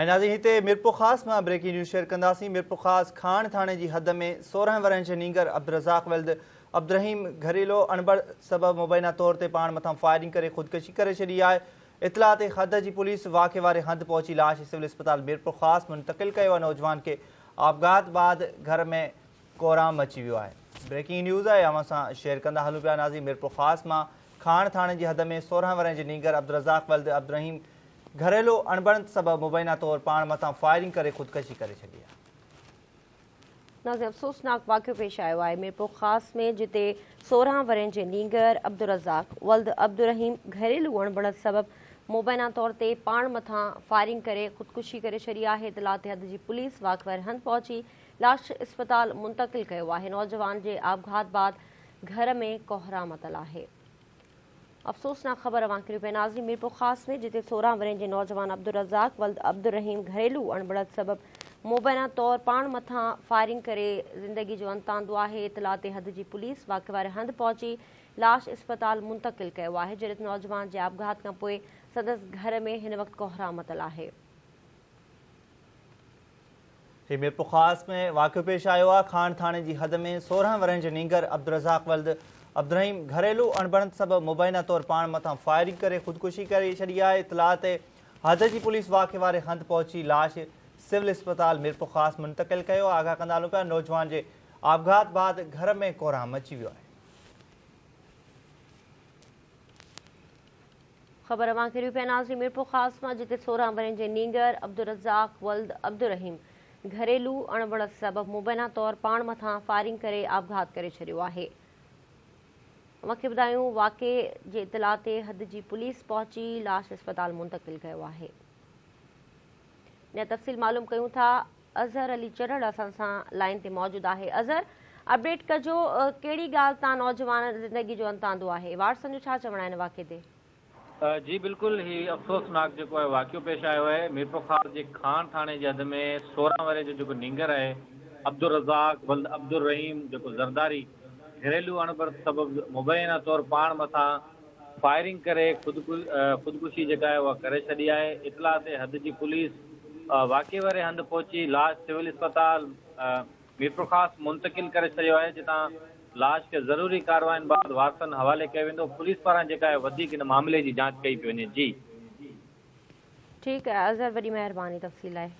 नाज़रीन हिते मिरपुर ख़ास में ब्रेकिंग न्यूज़ शेयर कंदासीं। मिरपुर ख़ास खान थाने की हद में 16 वरनि जे नींगर अब्दुर्रज़ाक वल्द अब्दुर्रहीम घरेलो अणबड़ सबब मुबैना तौर ते पाण मथां फायरिंग करे ख़ुदकुशी करे छॾी आहे। इतला ते हद जी पुलिस वाक़े वारे हंधि पहुची लाश सिविल अस्पताल मिरपुर ख़ास मुंतक़िल कयो आहे। नौजवान के आपघात बाद घर में कोहराम मची वियो आहे। ब्रेकिंग न्यूज़ आहे अवां सां शेयर कंदा हलूं पिया। नाज़रीन मिरपुर ख़ास मां खान थाने की हद में 16 वरनि जे नींगर अब्दुर्रज़ाक वल्द अब्दुर्रहीम घरेलू अणबण सबब मुबैना तौर पाण मथां फायरिंग करे ख़ुदकुशी करे छॾी आहे। नाज़रीन अफ़सोसनाक वाक़ियो पेश आयो आहे मिरपुर ख़ास में, जिते 16 वरनि जे नींगर अब्दुर्रज़ाक वल्द अब्दुर्रहीम घरेलू अणबण सबब मुबैना तौर ते पाण मथां फायरिंग करे ख़ुदकुशी करे छॾी आहे। इतला ते हद जी पुलिस वाक़े वारे हंधि पहुची लाश अस्पताल मुंतक़िल कयो आहे। नौजवान जे आपघात बाद घर में कोहराम मतल आहे। अफ़सोसनाक ख़बर अवां करियूं पिया। नाज़रीन मिरपुर ख़ास में जिते 16 वरनि जे नौजवान अब्दुर्रज़ाक वल्द अब्दुर्रहीम घरेलू अणबड़ सबब मुबैना तौर पाण मथां फायरिंग करे ज़िंदगी जो अंत आंदो आहे। इतला ते हद जी पुलिस वाक़े वारे हंधि पहुची लाश अस्पताल मुंतक़िल कयो आहे। जॾहिं नौजवान जे आपघात खां पोइ संदसि घर में हिन वक़्तु कोहराम मतल आहे। मिरपुर ख़ास में वाक़ियो पेश आयो आहे। खान थाने की हद में 16 वरनि जे नींगर अब्दुर्रज़ाक वल्द अब्दुर्रहीम घरेलू अणबण सबब मुबैना तौर पाण मथां फायरिंग करे ख़ुदकुशी करे छॾी आहे। इतला ते हद जी पुलिस वाक़े वारे हंधि पहुची लाश सिविल अस्पताल मिरपुर ख़ास मुंतक़िल कयो। आगाह कंदा हलूं पिया। नौजवान जे आपघात बाद घर में कोहराम मची वियो आहे। ख़बर अवां करियूं पिया। नाज़रीन मिरपुर ख़ास मां जिते 16 वरनि जे नींगर अब्दुर्रज़ाक वल्द अब्दुर्रहीम घरेलू अणबण सबब मुबैना तौर पाण मथां फायरिंग करे आपघात करे छॾियो आहे। मूंखे ॿुधायूं वाक़े जे इतला ते हद जी पुलिस पहुची लाश अस्पताल मुंतक़िल कयो आहे। इन तफ़सील मालूम कयूं था। अज़हर अली चढ़ड़ असां सां लाइन ते मौजूदु आहे। अज़हर, अपडेट कजो, कहिड़ी ॻाल्हि तां नौजवान ज़िंदगी जो अंत आंदो आहे, वारसनि जो छा चवणु आहे हिन वाक़े ते? जी बिल्कुल ही अफ़सोसनाक जो है वाक़ियो पेश आयो है। मिरपुर ख़ास जे खान थाने जी हद में 16 वरे जो नींगर है अब्दुर्रज़ाक वल्द अब्दुर्रहीम जो ज़रदारी घरेलू अणबड़ सबब मुबैना तौर पाण मथां फायरिंग करे ख़ुदकुशी जेका है उहा करे छॾी आहे। इतला ते हद जी पुलिस वाक़े वारे हंधि पहुची लाश सिविल अस्पताल मिरपुर ख़ास मुंतक़िल करे छॾियो आहे, जितां लाश के ज़रूरी कार्रवाइनि बाद वारसनि हवाले कयो वेंदो। पुलिस पारां जेका आहे वधीक इन मामले जी जांच कई पई वञे। जी ठीकु आहे अज़हर, वॾी महिरबानी तफ़सील आहे।